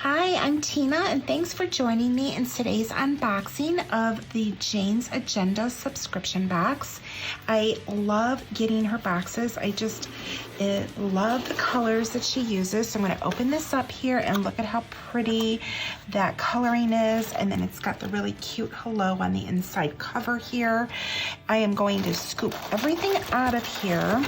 Hi, I'm Tina, and thanks for joining me in today's unboxing of the Jane's Agenda subscription box. I love getting her boxes. I just love the colors that she uses. So I'm going to open this up here and look at how pretty that coloring is. And then it's got the really cute hello on the inside cover here. I am going to scoop everything out of here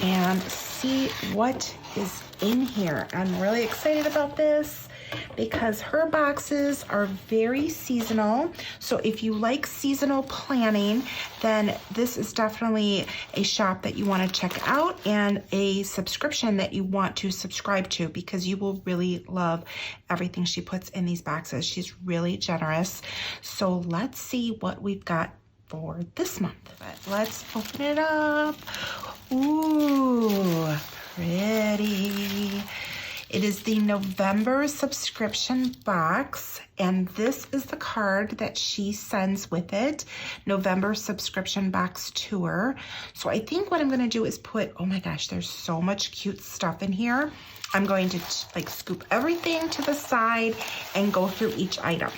and see what is in here. I'm really excited about this because her boxes are very seasonal. So if you like seasonal planning, then this is definitely a shop that you want to check out and a subscription that you want to subscribe to because you will really love everything she puts in these boxes. She's really generous. So let's see what we've got for this month. But let's open it up. Ooh, pretty. It is the November subscription box, and this is the card that she sends with it, November subscription box tour. So I think what I'm gonna do is put, oh my gosh, there's so much cute stuff in here. I'm going to like scoop everything to the side and go through each item.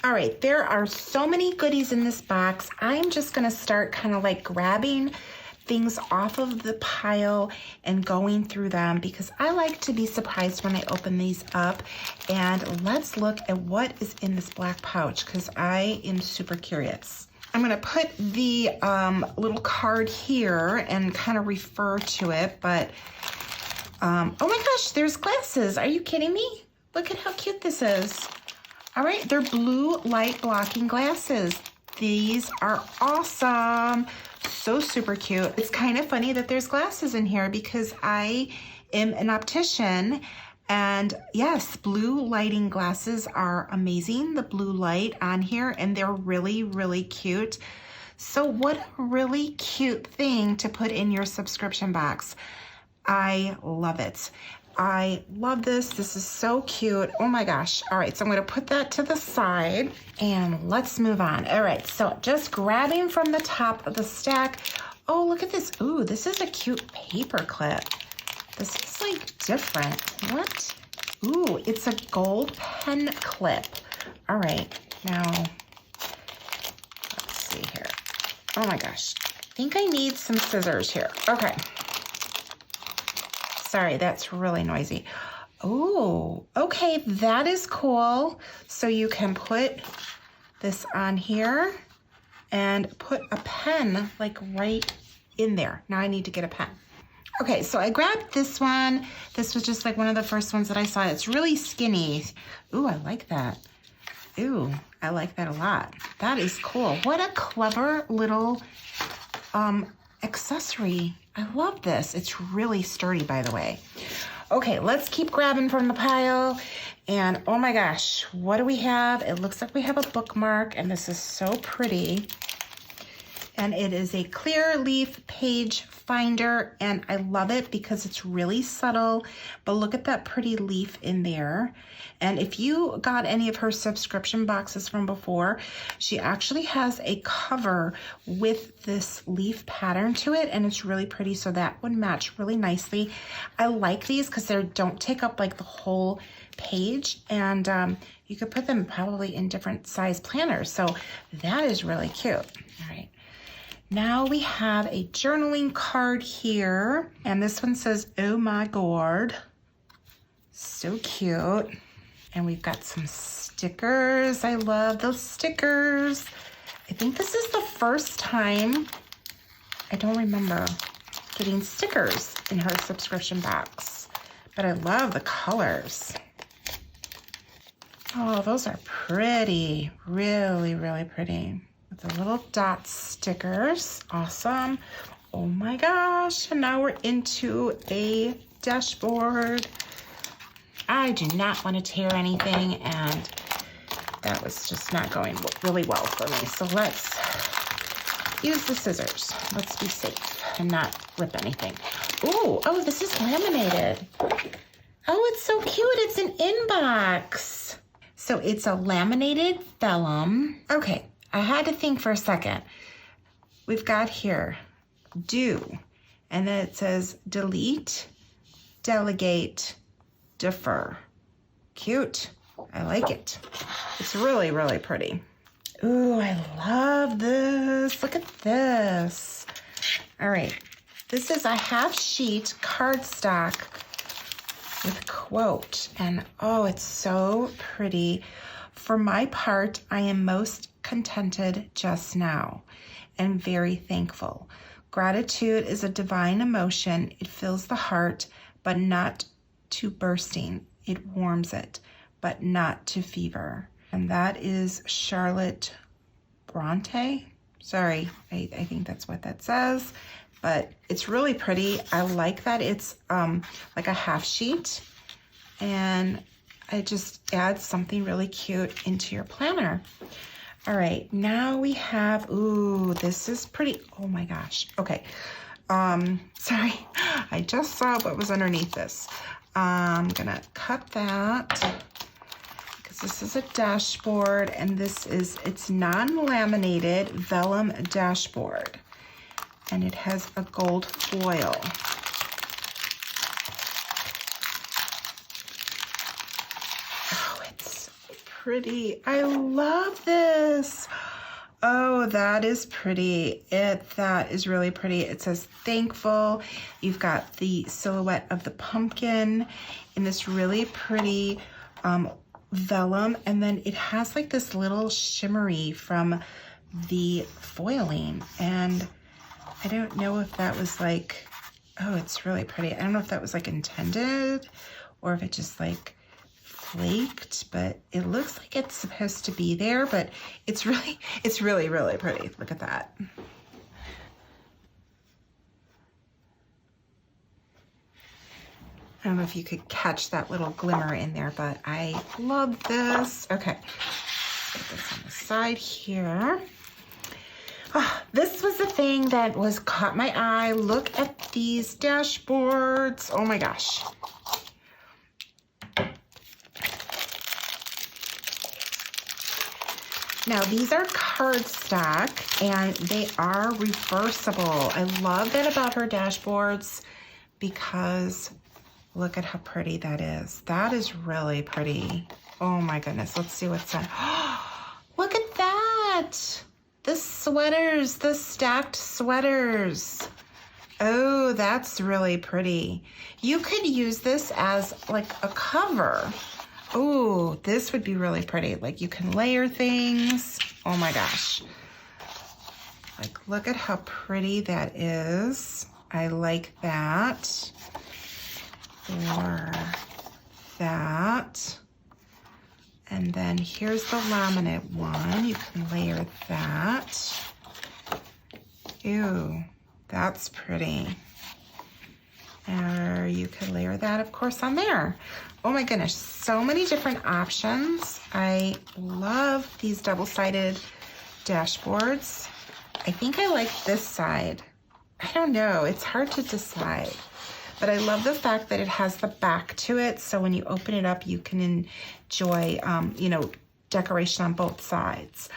All right, there are so many goodies in this box. I'm just gonna start kind of like grabbing things off of the pile and going through them because I like to be surprised when I open these up. And let's look at what is in this black pouch because I am super curious. I'm gonna put the little card here and kind of refer to it, but oh my gosh, there's glasses. Are you kidding me? Look at how cute this is. All right, they're blue light blocking glasses. These are awesome. So super cute. It's kind of funny that there's glasses in here because I am an optician, and yes, blue lighting glasses are amazing. The blue light on here, and they're really, really cute. So what a really cute thing to put in your subscription box. I love it. I love this. This is so cute. Oh my gosh. All right, so I'm going to put that to the side and let's move on. All right, so just grabbing from the top of the stack. Oh, look at this. Ooh, this is a cute paper clip. This is like different. What? Ooh, it's a gold pen clip. All right, now let's see here. Oh my gosh. I think I need some scissors here. Okay. Sorry, that's really noisy. Oh, okay, that is cool. So you can put this on here and put a pen like right in there. Now I need to get a pen. Okay, so I grabbed this one. This was just like one of the first ones that I saw. It's really skinny. Ooh, I like that. Ooh, I like that a lot. That is cool. What a clever little accessory. I love this. It's really sturdy, by the way. Okay, let's keep grabbing from the pile. And oh my gosh, what do we have? It looks like we have a bookmark, and this is so pretty. And it is a clear leaf page finder, and I love it because it's really subtle, but look at that pretty leaf in there. And if you got any of her subscription boxes from before, she actually has a cover with this leaf pattern to it, and it's really pretty, so that would match really nicely. I like these because they don't take up like the whole page, and you could put them probably in different size planners, so that is really cute. All right. Now we have a journaling card here, and this one says, oh my God. So cute. And we've got some stickers. I love those stickers. I think this is the first time, I don't remember, getting stickers in her subscription box, but I love the colors. Oh, those are pretty. Really, really pretty. The little dot stickers, awesome. Oh my gosh, and now we're into a dashboard. I do not want to tear anything, and that was just not going really well for me. So let's use the scissors. Let's be safe and not rip anything. Ooh, oh, this is laminated. Oh, it's so cute, it's an inbox. So it's a laminated vellum. Okay. I had to think for a second. We've got here, do, and then it says delete, delegate, defer. Cute. I like it. It's really, really pretty. Ooh, I love this. Look at this. All right. This is a half sheet cardstock with quote. And oh, it's so pretty. For my part, I am most contented just now and very thankful. Gratitude is a divine emotion. It fills the heart, but not to bursting. It warms it, but not to fever. And that is Charlotte Bronte. Sorry, I think that's what that says, but it's really pretty. I like that it's like a half sheet, and it just adds something really cute into your planner. All right, now we have, ooh, this is pretty, oh my gosh. Okay, sorry, I just saw what was underneath this. I'm gonna cut that because this is a dashboard, and this is, it's non-laminated vellum dashboard, and it has a gold foil. Pretty. I love this. Oh, that is pretty. That is really pretty. It says thankful. You've got the silhouette of the pumpkin in this really pretty vellum, and then it has like this little shimmery from the foiling, and I don't know if that was like, oh, it's really pretty. I don't know if that was like intended or if it just like flaked, but it looks like it's supposed to be there, but it's really, really pretty. Look at that. I don't know if you could catch that little glimmer in there, but I love this. Okay, put this on the side here. Oh, this was the thing that was caught my eye. Look at these dashboards. Oh my gosh. Now, these are cardstock, and they are reversible. I love that about her dashboards because look at how pretty that is. That is really pretty. Oh my goodness. Let's see what's on. Look at that. The sweaters, the stacked sweaters. Oh, that's really pretty. You could use this as like a cover. Oh, this would be really pretty. Like you can layer things. Oh my gosh. Like, look at how pretty that is. I like that. Or that. And then here's the laminate one. You can layer that. Ew, that's pretty. Or you could layer that, of course, on there. Oh my goodness, so many different options. I love these double-sided dashboards. I think I like this side. I don't know, it's hard to decide. But I love the fact that it has the back to it, so when you open it up, you can enjoy, you know, decoration on both sides.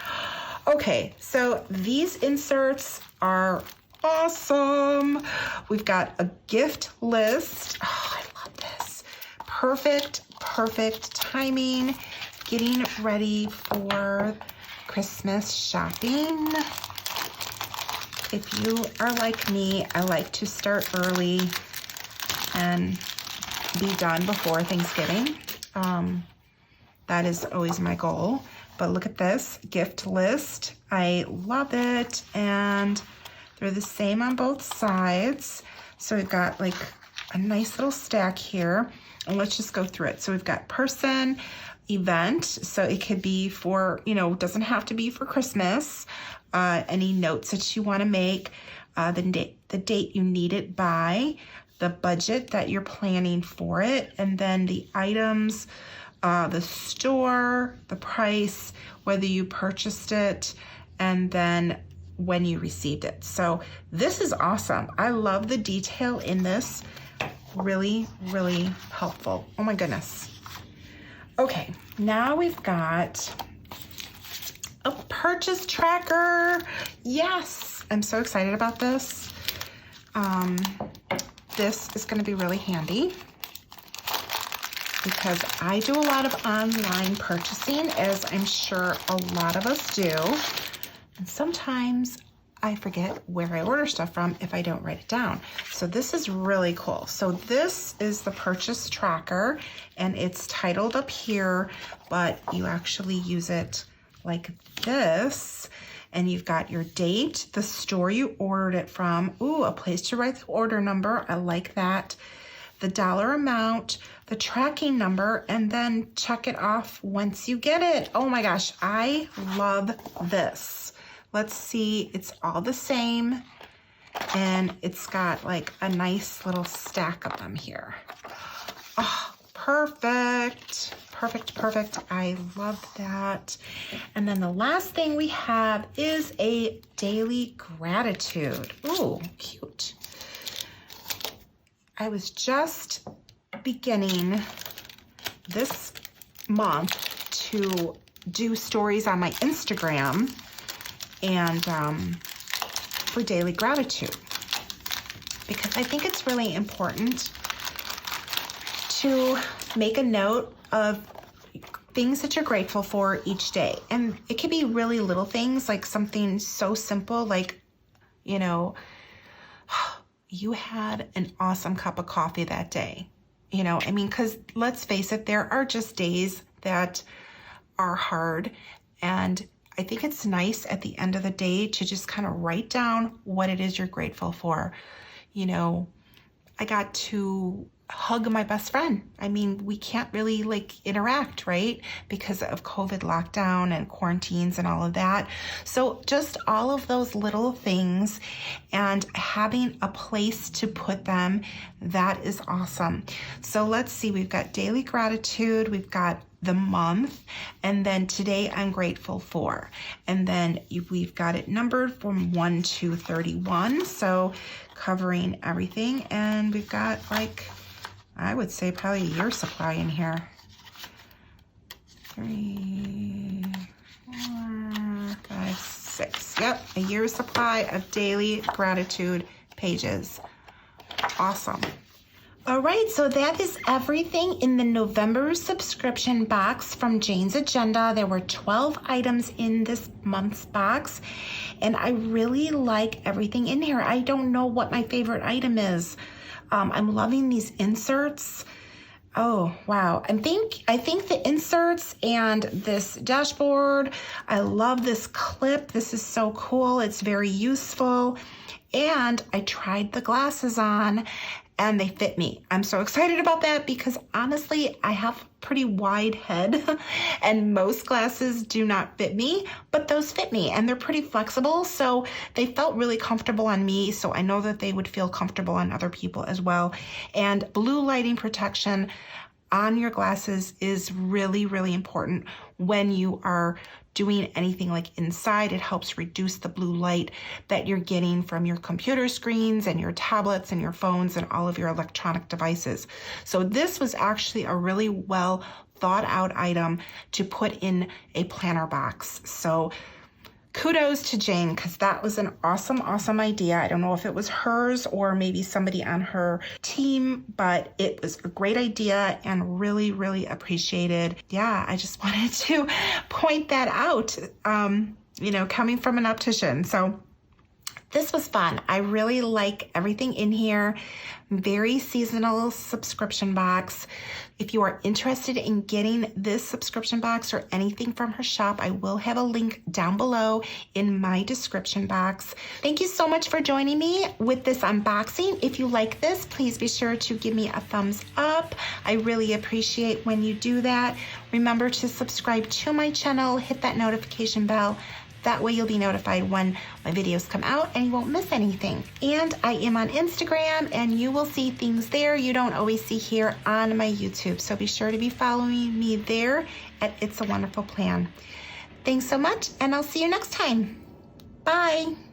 Okay, so these inserts are awesome. We've got a gift list. Oh, I love this. Perfect timing. Getting ready for Christmas shopping. If you are like me, I like to start early and be done before Thanksgiving. That is always my goal. But look at this gift list. I love it. And they're the same on both sides. So we've got like a nice little stack here. And let's just go through it. So we've got person, event. So it could be for, you know, doesn't have to be for Christmas. Any notes that you want to make, the date you need it by, the budget that you're planning for it, and then the items, the store, the price, whether you purchased it, and then when you received it. So this is awesome. I love the detail in this. Really helpful. Oh my goodness. Okay, now we've got a purchase tracker. Yes, I'm so excited about this. This is going to be really handy. because I do a lot of online purchasing, as I'm sure a lot of us do. And sometimes I forget where I order stuff from if I don't write it down. So this is really cool. So this is the purchase tracker, and it's titled up here, but you actually use it like this. And you've got your date, the store you ordered it from. Ooh, a place to write the order number. I like that. The dollar amount, the tracking number, and then check it off once you get it. Oh my gosh, I love this. Let's see, it's all the same, and it's got like a nice little stack of them here. Oh, perfect, perfect, perfect. I love that. And then the last thing we have is a daily gratitude. Ooh, cute. I was just beginning this month to do stories on my Instagram and for daily gratitude, because I think it's really important to make a note of things that you're grateful for each day. And it can be really little things, like something so simple like, you know, you had an awesome cup of coffee that day. You know, I mean, because let's face it, there are just days that are hard, and I think it's nice at the end of the day to just kind of write down what it is you're grateful for. You know, I got to hug my best friend. I mean, we can't really like interact, right? Because of COVID lockdown and quarantines and all of that. So just all of those little things and having a place to put them, that is awesome. So let's see, we've got daily gratitude, we've got the month, and then today I'm grateful for. And then we've got it numbered from 1 to 31. So covering everything. And we've got like, I would say probably a year supply in here. 3, 4, 5, 6. Yep, a year supply of daily gratitude pages. Awesome. All right, so that is everything in the November subscription box from Jane's Agenda. There were 12 items in this month's box, and I really like everything in here. I don't know what my favorite item is. I'm loving these inserts. Oh, wow. I think the inserts and this dashboard, I love this clip. This is so cool. It's very useful. And I tried the glasses on and they fit me. I'm so excited about that because honestly, I have a pretty wide head and most glasses do not fit me, but those fit me and they're pretty flexible. So they felt really comfortable on me. So I know that they would feel comfortable on other people as well. And blue lighting protection on your glasses is really, really important when you are doing anything like inside. It helps reduce the blue light that you're getting from your computer screens and your tablets and your phones and all of your electronic devices. So this was actually a really well thought out item to put in a planner box. So kudos to Jane, because that was an awesome, awesome idea. I don't know if it was hers or maybe somebody on her team, but it was a great idea and really, really appreciated. Yeah, I just wanted to point that out, you know, coming from an optician. So this was fun. I really like everything in here. Very seasonal subscription box. If you are interested in getting this subscription box or anything from her shop, I will have a link down below in my description box. Thank you so much for joining me with this unboxing. If you like this, please be sure to give me a thumbs up. I really appreciate when you do that. Remember to subscribe to my channel, hit that notification bell. That way you'll be notified when my videos come out and you won't miss anything. And I am on Instagram and you will see things there you don't always see here on my YouTube. So be sure to be following me there at It's a Wonderful Plan. Thanks so much and I'll see you next time. Bye.